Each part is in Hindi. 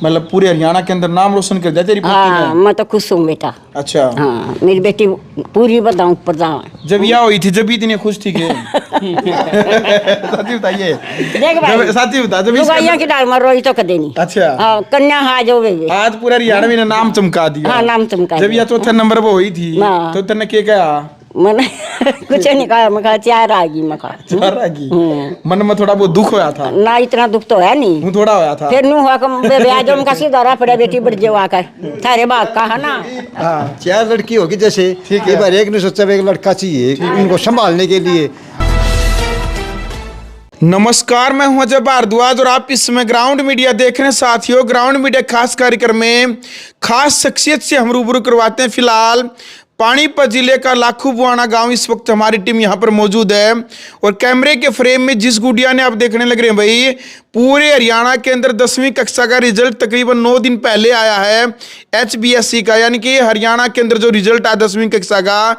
मतलब पूरे हरियाणा के अंदर नाम रोशन कर दिया तेरी पोती हाँ ने। मैं तो खुश हूँ बेटा। अच्छा, हाँ मेरी बेटी पूरी बताऊँ प्रधान। जब यह हुई थी जब भी इतनी खुश थी के सच्ची बताइए, देख भाई सच्ची बता जब लुगाइया की डाल में रोई तो कदे नहीं। अच्छा, हाँ कन्या हाँ जो वे आज पूरा हरियाणा में नाम चमका दिया। हाँ नाम चमका जब यह चौथे नंबर पर हुई थी हाँ। तो तेने क्या कहा? मैंने कुछ नहीं कहा, मैं कहा चार आ गई, मैं कहा चार आ गई। मन में थोड़ा बहुत दुख होया था ना, इतना दुख तो है नहीं, हूँ थोड़ा होया था। फिर नू हुआ कम ब्याज में का सीधा पड़ा बेटी बढ़ जाओ आकर थारे बाग का है ना। हाँ, 4 लड़की होगी जैसे, एक बार एक ने सोचा एक लड़का चाहिए उनको संभालने के लिए। नमस्कार, मैं हूं अजय भारद्वाज और आप इस समय ग्राउंड मीडिया देख रहे हैं। साथियों, ग्राउंड मीडिया खास कार्यक्रम में खास शख्सियत से हम रूबरू करवाते हैं। फिलहाल पानीपत जिले का लाखू बुआना गांव इस वक्त हमारी टीम यहां पर मौजूद है और कैमरे के फ्रेम में जिस गुड़िया ने आप देखने लग रहे हैं भाई, पूरे हरियाणा के अंदर 10वीं कक्षा का रिजल्ट तकरीबन 9 दिन पहले आया है HBSC का, यानी कि हरियाणा के अंदर जो रिजल्ट आया 10वीं कक्षा का,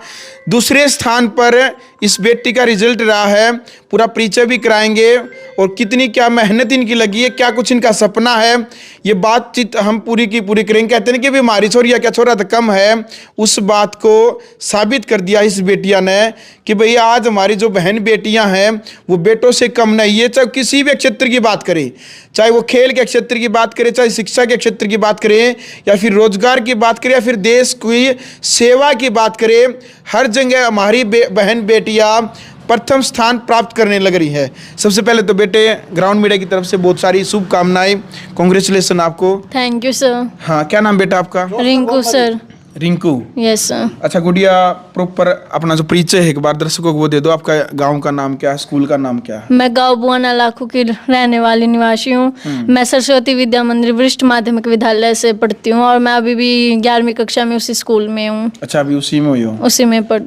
दूसरे स्थान पर इस बेटी का रिजल्ट रहा है। पूरा परिचय भी कराएंगे और कितनी क्या मेहनत इनकी लगी है, क्या कुछ इनका सपना है, ये बातचीत हम पूरी की पूरी करेंगे। कहते हैं कि भी हमारी छोरी या क्या छोरा तो कम है, उस बात को साबित कर दिया इस बेटिया ने कि भाई आज हमारी जो बहन बेटियां हैं वो बेटों से कम नहीं है। चाहे किसी भी क्षेत्र की बात करें, चाहे वो खेल के क्षेत्र की बात करें, चाहे शिक्षा के क्षेत्र की बात करें, या फिर रोजगार की बात करें, या फिर देश की सेवा की बात करें, हर जगह हमारी बहन बेटियां प्रथम स्थान प्राप्त करने लग रही है। सबसे पहले तो बेटे ग्राउंड मीडिया की तरफ से बहुत सारी शुभकामनाएं, कांग्रेचुलेसन आपको। Thank you sir. हाँ, क्या नाम बेटा आपका? Rinku sir. Rinku, yes sir. अच्छा गुड़िया, प्रॉपर अपना जो परिचय है एक बार दर्शकों को वो दे दो। आपका गांव का नाम क्या है, स्कूल का नाम क्या है? मैं गाँव बुआना लाखू की रहने वाली निवासी हूँ। मैं सरस्वती विद्या मंदिर वरिष्ठ माध्यमिक विद्यालय से पढ़ती हूँ और मैं अभी भी 11वीं कक्षा में उसी स्कूल में हूँ। अच्छा, अभी उसी में हुई हो? उसी में पढ़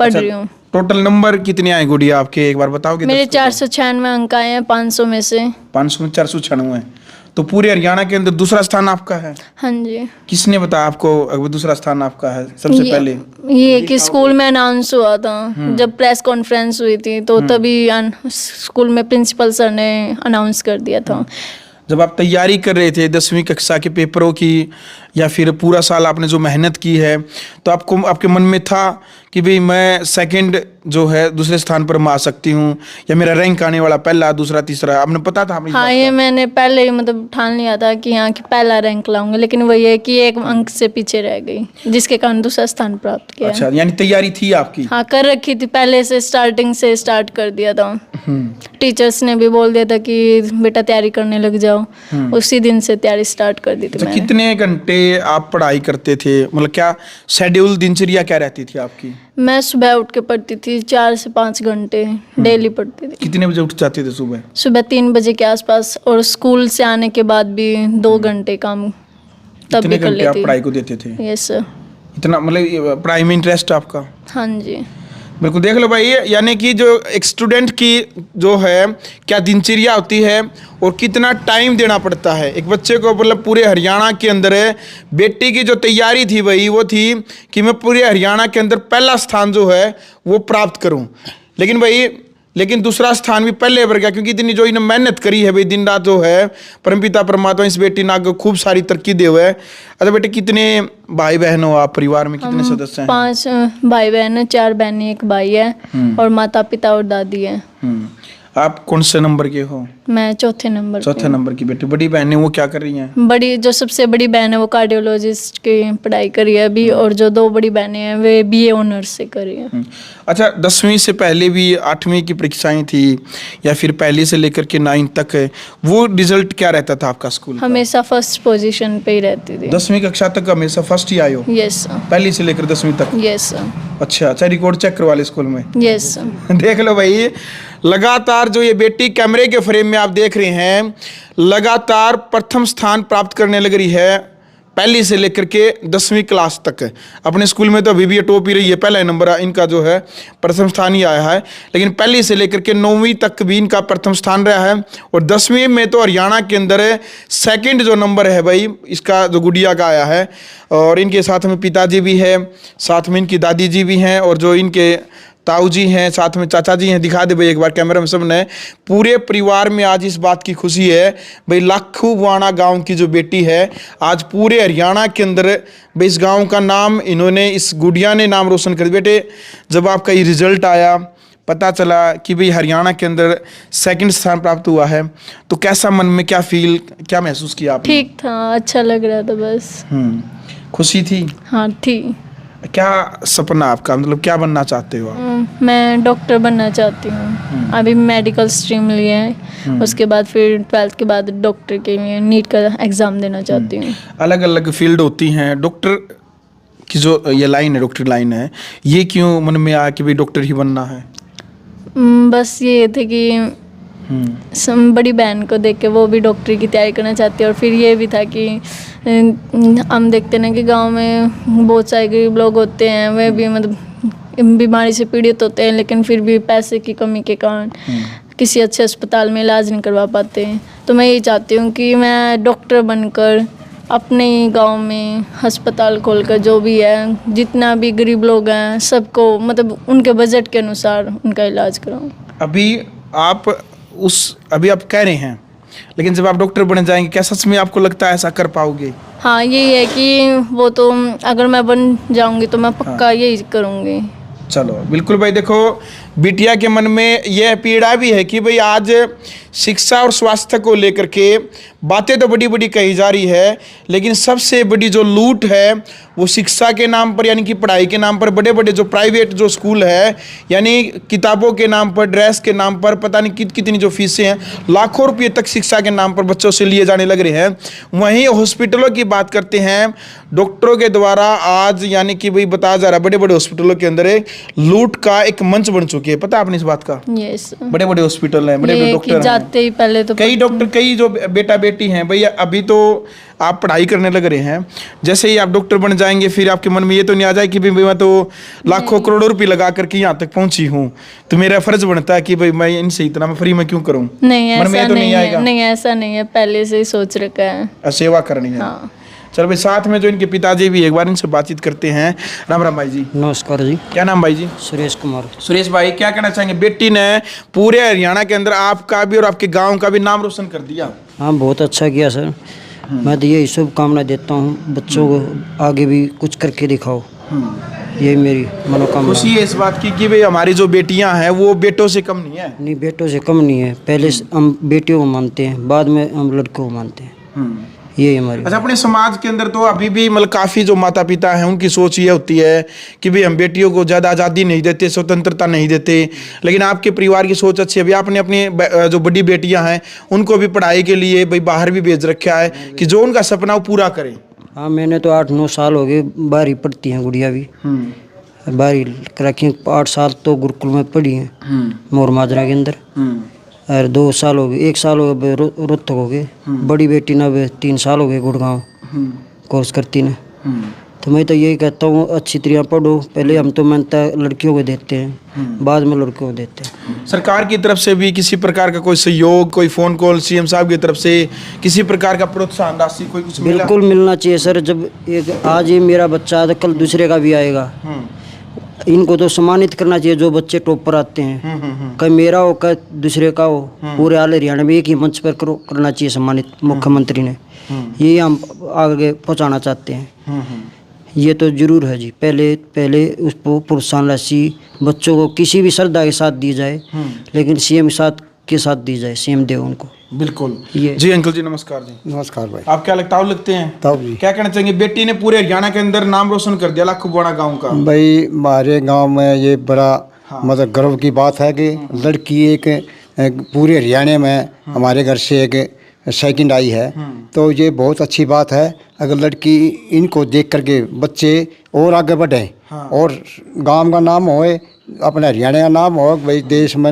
रही हूँ। टोटल नंबर कितने आए गुड़िया आपके, एक बार बताओगे? मेरे 496 अंक आए हैं 500 में से। 500 में 496, तो पूरे हरियाणा के अंदर दूसरा स्थान आपका है। हाँ जी। किसने बताया आपको अगर दूसरा स्थान आपका है सबसे पहले? ये कि स्कूल में अनाउंस हुआ था, जब प्रेस कॉन्फ्रेंस हुई थी तो तभी स्कूल में प्रिंसिपल सर ने अनाउंस कर दिया था। जब आप तैयारी कर रहे थे 10वीं कक्षा के पेपरों की, या फिर पूरा साल आपने जो मेहनत की है, तो आपको आपके मन में था कि भाई मैं सेकंड जो है दूसरे स्थान पर मैं आ सकती हूँ, या मेरा रैंक आने वाला पहला दूसरा तीसरा, आपने पता था? हाँ, ये मैंने पहले ही मतलब ठान लिया था कि यहाँ की पहला रैंक लाऊंगी, लेकिन वही है कि 1 अंक से पीछे रह गई, जिसके कारण दूसरा स्थान प्राप्त किया। अच्छा, यानी तैयारी थी आपकी? हाँ, कर रखी थी पहले से, स्टार्टिंग से स्टार्ट कर दिया था। टीचर्स ने भी बोल दिया था कि बेटा तैयारी करने लग जाओ, उसी दिन से तैयारी स्टार्ट कर दी थी मैंने। कितने घंटे आप पढ़ाई करते थे, मतलब क्या शेड्यूल दिनचर्या क्या रहती थी आपकी? मैं सुबह उठ के पढ़ती थी 4 से 5 घंटे डेली पढ़ती थी। कितने बजे उठ जाते थे सुबह? सुबह 3 बजे के आसपास, और स्कूल से आने के बाद भी 2 घंटे काम तब भी कर लेती। आप पढ़ाई को देते थे? Yes sir. इतना मतलब पढ़ाई में इंटरेस्ट आपका? हाँ जी। बिल्कुल, देख लो भाई, यानी कि जो एक स्टूडेंट की जो है क्या दिनचर्या होती है और कितना टाइम देना पड़ता है एक बच्चे को। मतलब पूरे हरियाणा के अंदर बेटी की जो तैयारी थी भाई, वो थी कि मैं पूरे हरियाणा के अंदर पहला स्थान जो है वो प्राप्त करूं, लेकिन दूसरा स्थान भी पहले पर गया, क्योंकि इतनी जो इन्हें मेहनत करी है भाई, दिन रात जो है परमपिता परमात्मा इस बेटी ने आगे खूब सारी तरक्की दे हुए है। अच्छा बेटे, कितने भाई बहन हो आप, परिवार में कितने सदस्य हैं? 5 भाई बहन है, 4 बहनें 1 भाई है, और माता पिता और दादी है। आप कौन से नंबर के हो? मैं चौथे नंबर। चौथे नंबर की बेटी। बड़ी बहन है वो क्या कर रही हैं? बड़ी जो सबसे बड़ी बहन है वो कार्डियोलॉजिस्ट की पढ़ाई करी है अभी, और जो 2 बड़ी बहनें हैं वे BA ऑनर्स से करी है। अच्छा, 10वीं से पहले भी 8वीं की परीक्षाएं थी, या फिर पहली से लेकर के 9 तक, वो रिजल्ट क्या रहता था आपका स्कूल का? हमेशा फर्स्ट पोजीशन पे ही रहती थी। 10वीं कक्षा तक हमेशा फर्स्ट ही आए हो? Yes sir. पहली से लेकर 10वीं तक? Yes sir. अच्छा, रिकॉर्ड चेक करवा ले स्कूल में? Yes sir. देख लो भाई, लगातार जो ये बेटी कैमरे के फ्रेम में आप देख रहे हैं, लगातार प्रथम स्थान प्राप्त करने लग रही है पहली से लेकर के 10वीं क्लास तक। अपने स्कूल में तो अभी भी ये टॉप ही रही है, पहला नंबर इनका जो है प्रथम स्थान ही आया है, लेकिन पहली से लेकर के 9वीं तक भी इनका प्रथम स्थान रहा है, और 10वीं में तो हरियाणा के अंदर सेकंड जो नंबर है भाई इसका जो गुड़िया का आया है। और इनके साथ में पिताजी भी है, साथ में इनकी दादी जी भी हैं, और जो इनके ताऊ जी हैं, साथ में चाचा जी हैं, दिखा दे भाई एक बार कैमरा में सबने। पूरे परिवार में आज इस बात की खुशी है भाई लाखू बुआना गांव की जो बेटी है आज पूरे हरियाणा के अंदर भाई इस गांव का नाम इन्होंने, इस गुड़िया ने नाम रोशन कर दिया। बेटे जब आपका ये रिजल्ट आया, पता चला कि भाई हरियाणा के अंदर सेकंड स्थान प्राप्त हुआ है, तो कैसा मन में क्या फील, क्या महसूस किया आपने? ठीक था, अच्छा लग रहा था बस। खुशी थी? हाँ थी। क्या सपना आपका, मतलब क्या बनना चाहते हो आप? मैं डॉक्टर बनना चाहती हूँ। अभी मेडिकल स्ट्रीम लिए है, उसके बाद फिर 12th के बाद डॉक्टर के लिए नीट का एग्ज़ाम देना चाहती हूँ। अलग अलग फील्ड होती हैं, डॉक्टर की जो ये लाइन है, डॉक्टर लाइन है, ये क्यों मन में आया कि भाई डॉक्टर ही बनना है? बस ये थे कि बड़ी बहन को देख के वो भी डॉक्टरी की तैयारी करना चाहती है, और फिर ये भी था कि हम देखते ना कि गांव में बहुत सारे गरीब लोग होते हैं, वे भी मतलब बीमारी से पीड़ित होते हैं, लेकिन फिर भी पैसे की कमी के कारण किसी अच्छे अस्पताल में इलाज नहीं करवा पाते हैं। तो मैं ये चाहती हूँ कि मैं डॉक्टर बनकर अपने ही गांव में अस्पताल खोलकर जो भी है, जितना भी गरीब लोग हैं, सबको मतलब उनके बजट के अनुसार उनका इलाज कराऊँ। अभी आप कह रहे हैं, लेकिन जब आप डॉक्टर बन जाएंगे क्या सच में आपको लगता है ऐसा कर पाओगे? हाँ यही है कि वो तो अगर मैं बन जाऊंगी तो मैं पक्का यही करूंगी। चलो बिल्कुल भाई। देखो बिटिया के मन में यह पीड़ा भी है कि भाई आज शिक्षा और स्वास्थ्य को लेकर के बातें तो बड़ी बड़ी कही जा रही है, लेकिन सबसे बड़ी जो लूट है वो शिक्षा के नाम पर, यानी कि पढ़ाई के नाम पर बड़े बड़े जो प्राइवेट जो स्कूल है, यानी किताबों के नाम पर, ड्रेस के नाम पर, पता नहीं कितनी जो फीसें हैं, लाखों रुपये तक शिक्षा के नाम पर बच्चों से लिए जाने लग रहे हैं। वहीं हॉस्पिटलों की बात करते हैं, डॉक्टरों के द्वारा आज यानी कि भाई बताया जा रहा है बड़े बड़े हॉस्पिटलों के अंदर लूट का एक मंच बन चुकी है। पता है आपने इस बात का? यस। बड़े बड़े हॉस्पिटल हैं, बड़े बड़े डॉक्टर जाते ही पहले तो कई डॉक्टर, कई जो बेटा बेटी हैं भैया, अभी तो आप पढ़ाई करने लग रहे हैं, जैसे ही आप डॉक्टर बन जाएंगे फिर आपके मन में ये तो नहीं आ जाए कि भाई मैं तो लाखों करोड़ों रुपए लगा करके यहाँ तक पहुंची हूँ, तो मेरा फर्ज बनता है कि भाई मैं इनसे इतना मैं फ्री में क्यों करूँ? नहीं, मन में ऐसा तो नहीं आएगा? है, नहीं ऐसा नहीं है, पहले से ही सोच रखा है सेवा करनी है। हाँ। चलो भाई, साथ में जो इनके पिताजी भी, एक बार इनसे बातचीत करते हैं। राम राम भाई जी। नमस्कार जी। क्या नाम भाई जी? सुरेश कुमार। सुरेश भाई, क्या कहना चाहेंगे? बेटी ने पूरे हरियाणा के अंदर आपका भी और आपके गांव का भी नाम रोशन कर दिया। हाँ बहुत अच्छा किया सर। मैं तो यही शुभकामना देता हूँ, बच्चों को आगे भी कुछ करके दिखाओ, यही मेरी मनोकामना। खुशी है इस बात की कि भाई हमारी जो बेटियां हैं वो बेटों से कम नहीं है। नहीं, बेटों से कम नहीं है। पहले हम बेटियों को मानते हैं, बाद में हम लड़कों को मानते हैं, ये हमारी। अच्छा, अपने समाज के अंदर तो अभी भी मतलब काफ़ी जो माता पिता हैं उनकी सोच ये होती है कि भाई हम बेटियों को ज़्यादा आज़ादी नहीं देते, स्वतंत्रता नहीं देते, लेकिन आपके परिवार की सोच अच्छी है। अभी आपने अपनी जो बड़ी बेटियां हैं उनको भी पढ़ाई के लिए भाई बाहर भी भेज रखा है कि जो उनका सपना वो पूरा करें। हाँ, मैंने तो 8-9 साल हो गए, 12वीं पढ़ती हैं गुड़िया भी, 12वीं रखी। 8 साल तो गुरुकुल में पढ़ी हैं मोर माजरा के अंदर, और 2 साल हो गए, 1 साल हो गए रोहतक हो गए। बड़ी बेटी ने अब 3 साल हो गए गुड़गांव कोर्स करती ने। तो मैं तो यही कहता हूँ अच्छी तरह पढ़ो। पहले हम तो मानता लड़कियों को देते हैं, बाद में लड़कों को देते हैं। सरकार की तरफ से भी किसी प्रकार का कोई सहयोग, कोई फ़ोन कॉल सीएम साहब की तरफ से किसी प्रकार का प्रोत्साहन राशि कोई कुछ मिला? बिल्कुल मिलना चाहिए सर। जब एक आज ये मेरा बच्चा है तो कल दूसरे का भी आएगा। इनको तो सम्मानित करना चाहिए जो बच्चे टॉप पर आते हैं, कहीं मेरा हो कहीं दूसरे का हो, पूरे आल हरियाणा में एक ही मंच पर करना चाहिए सम्मानित मुख्यमंत्री ने। ये हम आगे पहुंचाना चाहते हैं, ये तो जरूर है जी। पहले उसको प्रोत्साहन राशि बच्चों को किसी भी श्रद्धा के साथ दी जाए, लेकिन सीएम के साथ दी जाए, सीएम दे उनको। बिल्कुल ये जी। अंकल जी नमस्कार जी। नमस्कार भाई। आप क्या लगते हैं? ताऊ जी। क्या कहना चाहेंगे? बेटी ने पूरे हरियाणा के अंदर नाम रोशन कर दिया, लाखू बुआना गाँव का। भाई हमारे गांव में ये बड़ा मतलब गर्व की बात है कि लड़की एक पूरे हरियाणा में हमारे घर से एक सेकंड आई है, तो ये बहुत अच्छी बात है। अगर लड़की इनको देख करके बच्चे और आगे बढ़े और गांव का नाम होए, अपने हरियाणा का नाम हो, भाई देश में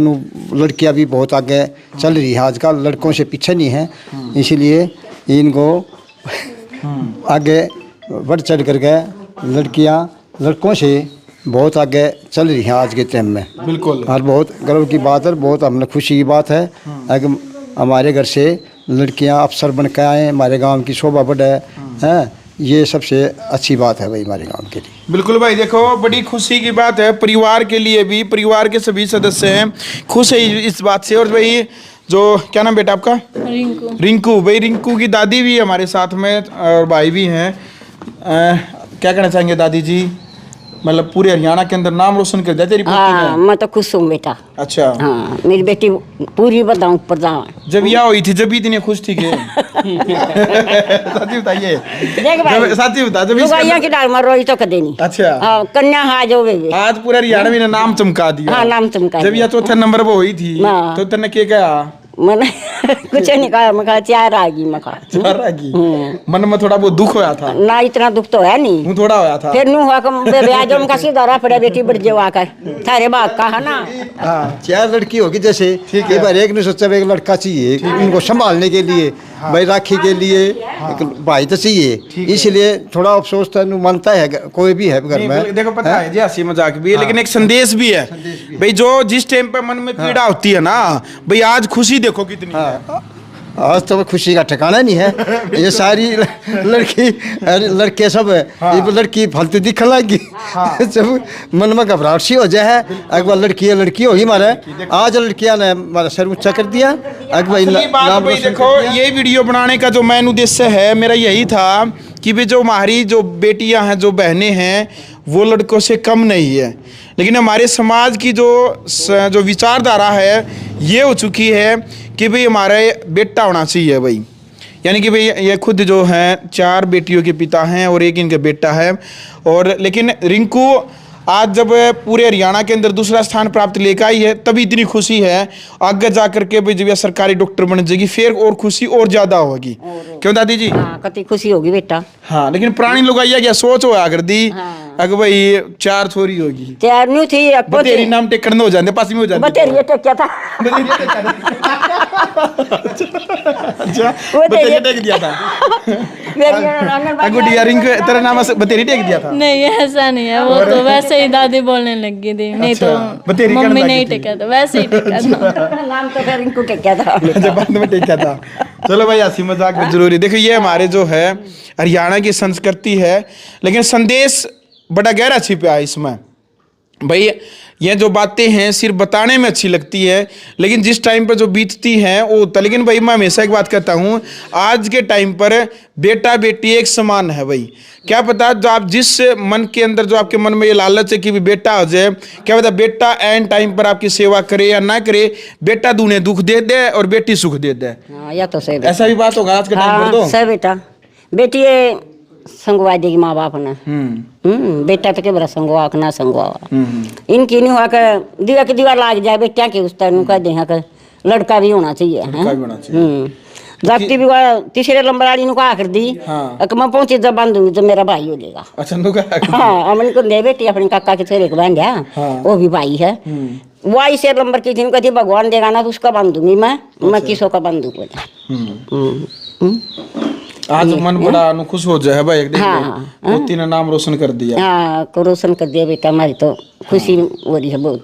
लड़कियां भी बहुत आगे चल रही हैं, आजकल लड़कों से पीछे नहीं हैं, इसीलिए इनको आगे बढ़ चढ़ करके लड़कियां लड़कों से बहुत आगे चल रही हैं आज के टाइम में। बिल्कुल। और बहुत गर्व की बात है, बहुत हमने खुशी की बात है कि हमारे घर से लड़कियां अफसर बन के आए, हमारे गांव की शोभा बढ़े हैं। ये सबसे अच्छी बात है भाई हमारे गांव के लिए। बिल्कुल भाई, देखो बड़ी खुशी की बात है, परिवार के लिए भी, परिवार के सभी सदस्य हैं खुश है इस बात से। और भाई जो क्या नाम बेटा आपका? रिंकू। रिंकू भाई, रिंकू की दादी भी हमारे साथ में और भाई भी हैं। क्या कहना चाहेंगे दादी जी? मतलब पूरे हरियाणा के अंदर नाम रोशन कर दिया तेरी बेटी हाँ ने। मैं तो खुश हूँ बेटा। अच्छा, हाँ मेरी बेटी पूरी बताऊँ प्रधान। जब यह हुई थी जब भी इतनी खुश थी के सच्ची बताइए, देख भाई सच्ची बता जब लुगाइया की डाल मार रोई तो कदे नहीं। अच्छा, हाँ कन्या हाँ जो वे आज पूरा हरियाणा में नाम चमका दिया। हाँ नाम चमका जब यह चौथे नंबर पर हुई थी हाँ। तो तेने क्या कहा? मैंने कुछ नहीं कहा, मैं कहा चार आ गई, मैं कहा चार आ गई। मन में थोड़ा बहुत दुख होया था? ना इतना दुख तो है नहीं, हूं थोड़ा होया था। फिर नू हुआ ब्याजम का सीधा पड़ा बेटी बढ़ जाओ आकर थारे बाग का है ना। हाँ, 4 लड़की होगी जैसे, एक बार एक ने सोचा एक लड़का चाहिए उनको संभालने के लिए, भाई राखी के लिए एक भाई तो चाहिए, इसलिए थोड़ा अफसोस तो मानता है कोई भी है घर में। देखो पता है जी, हंसी मजाक भी है लेकिन एक संदेश भी है भाई। जो जिस टाइम पे मन में पीड़ा होती है ना भाई, आज खुशी देखो कितनी है। आज तो खुशी का ठिकाना नहीं है। ये सारी लड़के सब ये लड़की फालतू दिखने लगी, सब मन में घबराहट सी हो जाए। एक बार लड़की होगी हमारे, आज लड़कियां ने हमारा सर ऊंचा कर दिया। असली बात भाई देखो, ये वीडियो बनाने का जो मेन उद्देश्य है मेरा यही था कि भाई जो हमारी जो बेटियां हैं, जो बहनें हैं, वो लड़कों से कम नहीं है। लेकिन हमारे समाज की जो विचारधारा है ये हो चुकी है कि भाई हमारे बेटा होना चाहिए भाई। यानी कि भाई ये खुद जो हैं 4 बेटियों के पिता हैं और एक इनका बेटा है। और लेकिन रिंकू आज जब पूरे हरियाणा के अंदर दूसरा स्थान प्राप्त लेकर आई है तभी इतनी खुशी है। आगे जा करके भाई जब ये सरकारी डॉक्टर बन जाएगी फिर और खुशी और ज्यादा होगी। क्यों दादी जी? हाँ कति खुशी होगी बेटा। हाँ, लेकिन पुरानी लोग आइया क्या सोच हो कर दी अगर भाई 4 छोरी होगी, चार न्यू थी बतेरी नाम टेकड़ हो जाते, पास में हो जाते। बतेरी ये टेक क्या था? अच्छा, बतेरी टेक दिया था। गुडिया रिंग तेरा नाम बतेरी टेक दिया था? नहीं ऐसा नहीं है, वो तो वैसे ही दादी बोलने लगी थी, नहीं तो बतेरी मम्मी नहीं टेका था, वैसे ही टेका था। नाम तो फिर इनको टेक क्या था? जब बाद में टेका था। चलो भाई, हंसी मजाक में जरूरी। देखो ये हमारे जो है हरियाणा की संस्कृति है, लेकिन संदेश बड़ा गहरा छिपा है इसमें भाई। ये जो बातें हैं सिर्फ बताने में अच्छी लगती है, लेकिन जिस टाइम पर जो बीतती हैं वो होता। लेकिन भाई मैं हमेशा एक बात कहता हूँ, आज के टाइम पर बेटा बेटी एक समान है भाई। क्या पता जो आप जिस मन के अंदर जो आपके मन में ये लालच है कि भी बेटा हो जाए, क्या पता बेटा एंड टाइम पर आपकी सेवा करे या ना करे, बेटा दूने दुख दे दे और बेटी सुख दे दे। हाँ या तो सही। ऐसा भी बात होगा आज के टाइम पर। तो सही बेटा, बेटी संगवा देगी माँ बाप ने। बेटा तो के बड़ा संगवा ना संगवा। इनकी नहीं हुआ कि दीवा की दीवार लाग जाए बेटिया के उस तरह कह दे कि लड़का भी होना चाहिए। जाती भी तीसरे नंबर वाली नु कहा कर दी कि मैं पहुंची जब बांध दूंगी तो मेरा भाई हो जाएगा। अच्छा, हाँ अमन को ले बेटी अपने काका के छोरे को बांध दिया, वो भी भाई है। वो इसे नंबर की थी कहती भगवान देगा ना तो उसका बांध दूंगी मैं किसों का बांध दूंगा। आज मन बड़ा खुश हो जाए भाई। पोती ने नाम रोशन कर दिया। हाँ को रोशन कर दिया बेटा, हमारी तो खुशी हो रही है बहुत।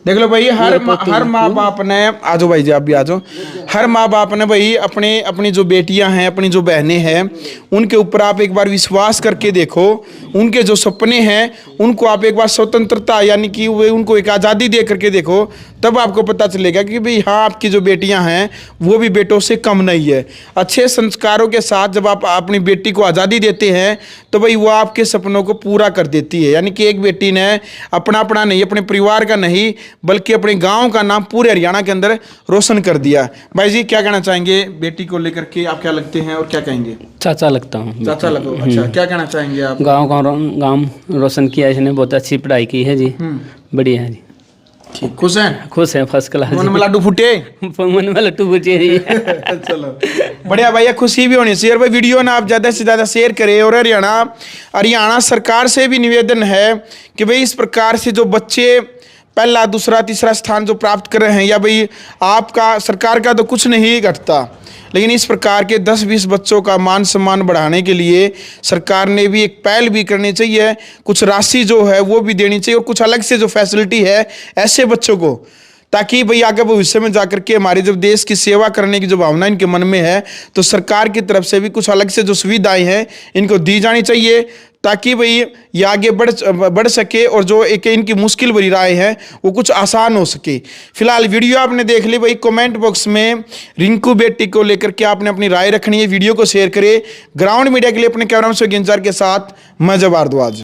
देख लो भाई, हर माँ बाप ने, आजो भाई जी आप भी आजो, हर माँ बाप ने भाई अपनी जो बेटियां हैं, अपनी जो बहनें हैं, उनके ऊपर आप एक बार विश्वास करके देखो। उनके जो सपने हैं उनको आप एक बार स्वतंत्रता यानी कि वे उनको एक आज़ादी दे करके देखो, तब आपको पता चलेगा कि भाई हाँ आपकी जो बेटियां हैं वो भी बेटों से कम नहीं है। अच्छे संस्कारों के साथ जब आप अपनी बेटी को आज़ादी देते हैं तो भाई वो आपके सपनों को पूरा कर देती है। यानी कि एक बेटी ने अपना नहीं, अपने परिवार का नहीं बल्कि अपने गांव का नाम पूरे हरियाणा के अंदर रोशन कर दिया। भाई जी क्या कहना चाहेंगे बेटी को लेकर के, आप क्या लगते हैं और क्या कहेंगे? चाचा लगता हूँ। चाचा लगो। अच्छा, क्या कहना चाहेंगे आप? गांव रोशन किया इसने, बहुत अच्छी पढ़ाई की है जी, बढ़िया है जी। ठीक, खुश हैं? खुश हैं, फर्स्ट क्लास। मन में लड्डू फूटे? मन में लड्डू फूटे जी। चलो बढ़िया भैया, खुशी भी होनी चाहिए। और भाई वीडियो ना आप ज़्यादा से ज़्यादा शेयर करें। और हरियाणा सरकार से भी निवेदन है कि भाई इस प्रकार से जो बच्चे पहला दूसरा तीसरा स्थान जो प्राप्त कर रहे हैं, या भाई आपका सरकार का तो कुछ नहीं घटता, लेकिन इस प्रकार के 10-20 बच्चों का मान सम्मान बढ़ाने के लिए सरकार ने भी एक पहल भी करनी चाहिए। कुछ राशि जो है वो भी देनी चाहिए और कुछ अलग से जो फैसिलिटी है ऐसे बच्चों को, ताकि भाई आगे भविष्य में जाकर के हमारे जब देश की सेवा करने की जो भावना इनके मन में है तो सरकार की तरफ से भी कुछ अलग से जो सुविधाएं हैं इनको दी जानी चाहिए, ताकि भाई ये आगे बढ़ सके और जो एक इनकी मुश्किल भरी राय है वो कुछ आसान हो सके। फिलहाल वीडियो आपने देख ली भाई, कमेंट बॉक्स में रिंकू बेटी को लेकर के आपने अपनी राय रखनी है, वीडियो को शेयर करें। ग्राउंड मीडिया के लिए अपने कैमरामैन इंचार्ज के साथ मैं जब भारद्वाज।